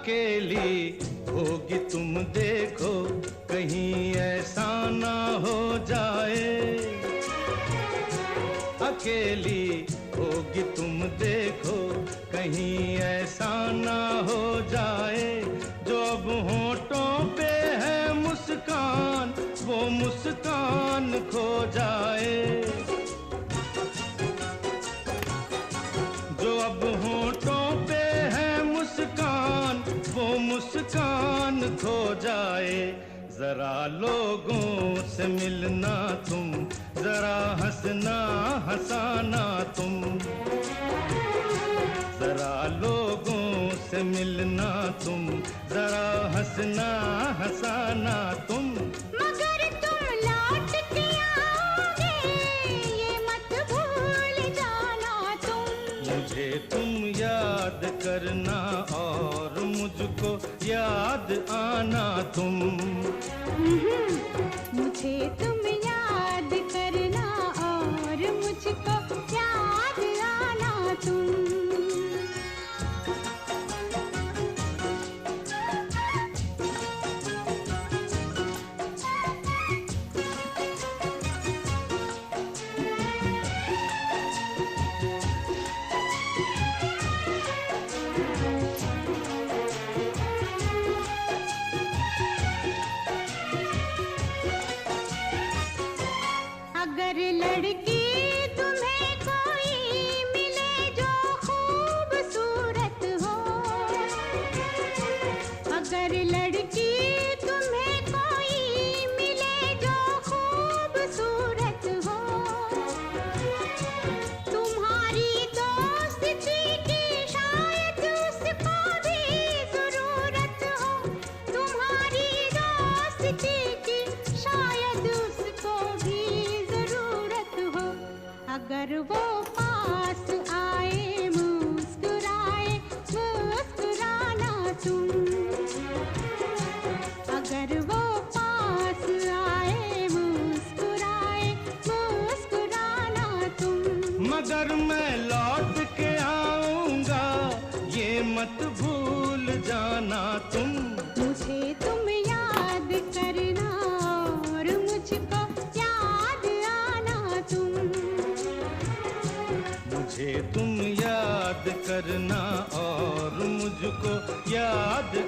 अकेली होगी तुम देखो, कहीं ऐसा ना हो जाए। अकेली होगी तुम देखो, कहीं ऐसा ना हो जाए। जो अब होठों पे है मुस्कान, वो मुस्कान खो जाए। जो अब होठों पे है मुस्कान, वो मुस्कान खो जाए। जरा लोगों से मिलना तुम, जरा हंसना हंसाना तुम। जरा लोगों से मिलना तुम, जरा हंसना हंसाना तुम। मगर तुम लौट के आओगे, ये मत भूल जाना तुम। मुझे तुम याद करना और मुझको याद आना तुम। मुझे तुम याद करना और मुझको याद आना तुम। अगर लड़की तुम्हें कोई मिले जो खूबसूरत हो, अगर लड़की तुम्हें कोई मिले जो खूबसूरत हो, तुम्हारी दोस्ती की शायद उसको भी जरूरत हो। तुम्हारी दोस्ती की शायद उसको भी अगर वो पास आए मुस्कुराए मुस्कुराना तुम। अगर वो पास आए मुस्कुराए मुस्कुराना तुम। मगर मैं लौट के आऊंगा, ये मत भूल जाना तुम। मुझे तुम याद करना और मुझको याद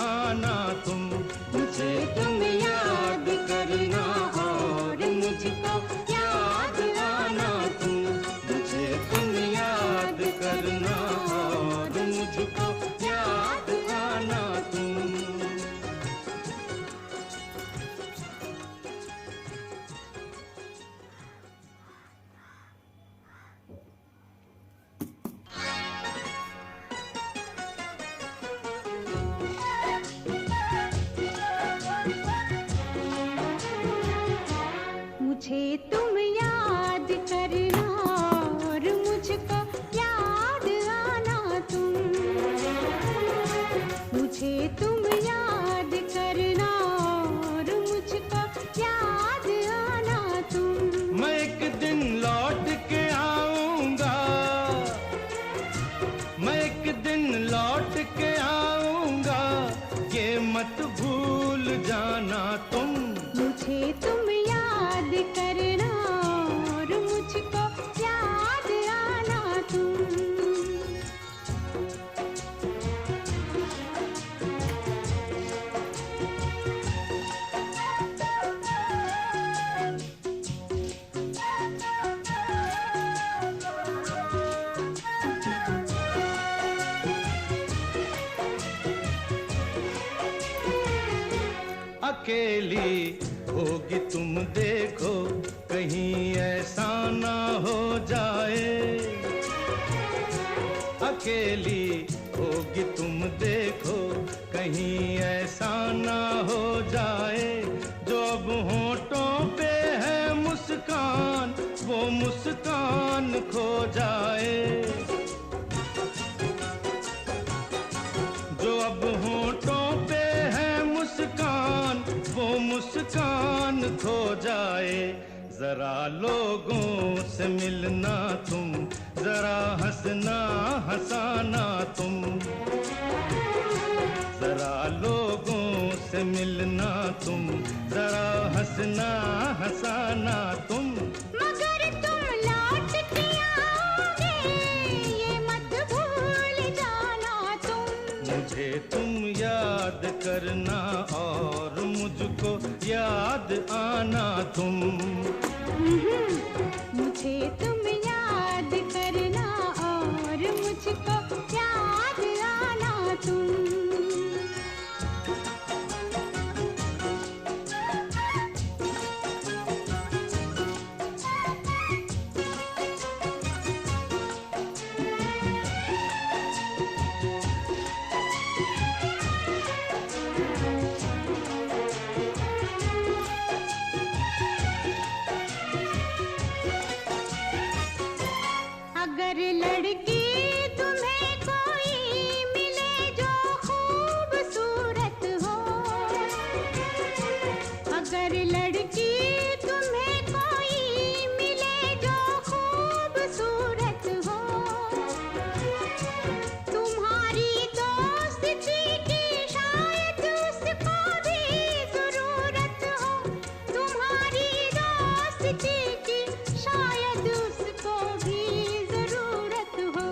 आना तुम। मुझे तुम याद करना और मुझको याद आना तुम। मुझे तुम याद करना और मुझको याद आना तुम। मुझे तुम याद करना और मुझको याद आना तुम। मुझे तुम याद करना और मुझको याद आना तुम। मुझे तुम याद करना और मुझको याद आना तुम। मैं एक दिन लौट के आऊंगा, मैं एक दिन लौट के आऊंगा, ये मत भूल जाना तुम। मुझे तुम याद करना और मुझको याद आना तुम। अकेली होगी तुम देखो, कहीं ऐसा ना हो जाए। अकेली होगी तुम देखो, कहीं ऐसा ना हो जाए। जो अब होठों पे है मुस्कान, वो मुस्कान खो जाए। जो अब होठों पे है मुस्कान, वो मुस्कान खो जाए। जरा लोगों से मिलना तुम, जरा हंसना हंसाना तुम। जरा मिलना तुम, जरा हंसना हंसाना तुम। मगर तुम लौट के आओगे ये मत भूल जाना तुम। मुझे तुम याद करना और मुझको याद आना तुम। मुझे तुम याद करना और मुझको याद आना तुम। अगर लड़की तुम्हें कोई मिले जो खूबसूरत हो, अगर लड़की तुम्हें कोई मिले जो खूबसूरत हो, तुम्हारी दोस्ती की शायद उसको भी जरूरत हो, तुम्हारी दोस्ती की शायद उसको भी जरूरत हो।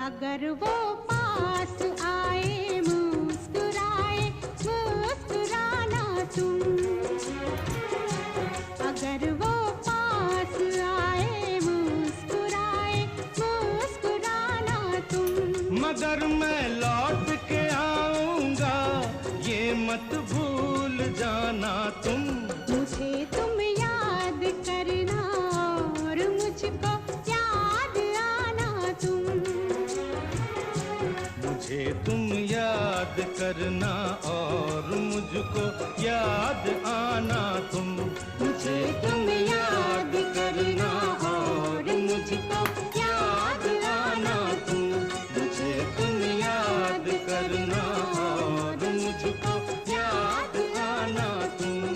अगर वो पास आए मुस्कुराए मुस्कुराना तुम। अगर वो पास आए मुस्कुराए मुस्कुराना तुम। मगर मैं लौट के आऊंगा ये मत भूल जाना तुम। मुझे तुम याद करना और मुझको याद आना तुम। मुझे तुम याद करना और मुझको याद आना तुम। मुझे तुम याद करना और मुझको याद आना तुम। मुझे तुम याद करना और मुझको याद आना तुम।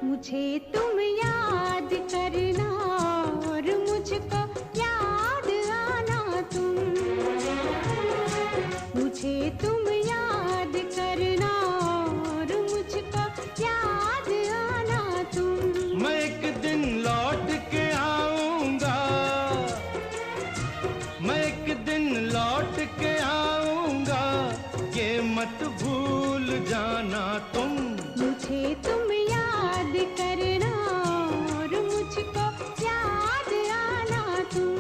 मुझे तुम याद करना और मुझको याद आना तुम। मुझे तुम याद करना और मुझको याद आना तुम। मैं एक दिन लौट के आऊंगा, मैं एक दिन लौट के आऊंगा ये मत भूल जाना तुम। मुझे तुम याद करना और मुझको याद आना तुम।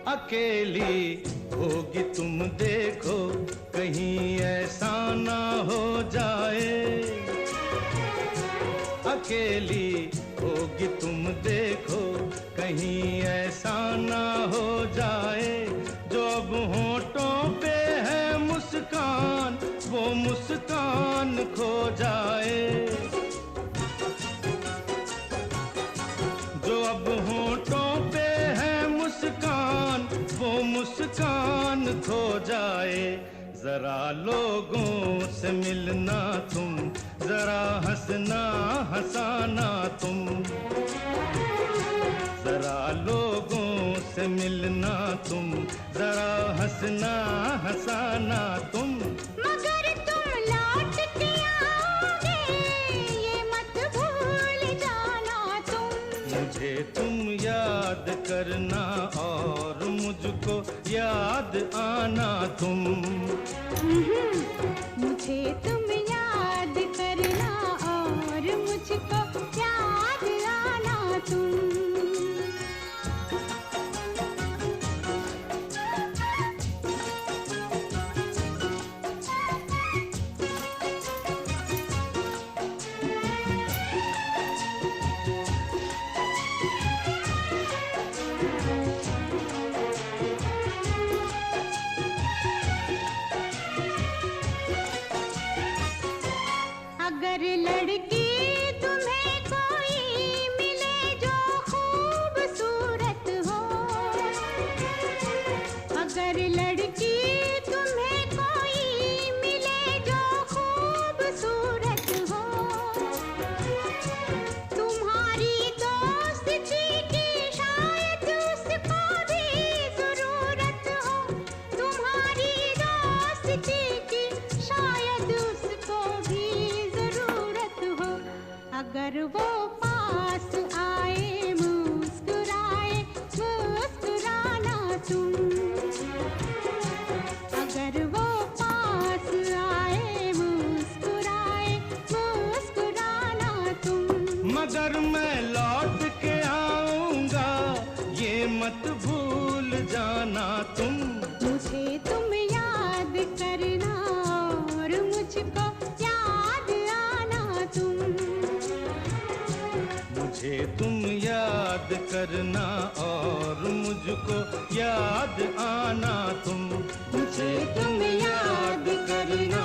अकेली होगी तुम देखो कहीं ऐसा ना हो जाए। अकेली होगी तुम देखो कहीं ऐसा ना हो जाए। जो अब होठों पे है मुस्कान वो मुस्कान खो जाए। जो अब होठों पे है मुस्कान वो मुस्कान खो जाए। जरा लोगों से मिलना तुम, जरा हंसना हंसाना तुम। जरा लोगों से मिलना तुम, जरा हंसना हंसाना तुम। मगर तुम लौट के आओगे ये मत भूल जाना तुम। मुझे तुम याद करना और मुझको याद आना तुम। मुझे तुम याद करना और मुझको याद आना तुम। दोस्ती की शायद उसको भी जरूरत हो। अगर वो पास आए मुस्कुराए मुस्कुराना तुम, अगर वो पास आए मुस्कुराए मुस्कुराना तुम। मगर मैं लौट के आऊंगा ये मत भूल जाना तुम। मुझे तुम याद करना और मुझको याद आना तुम। मुझे तुम याद करना और मुझको याद आना तुम। मुझे तुम याद करना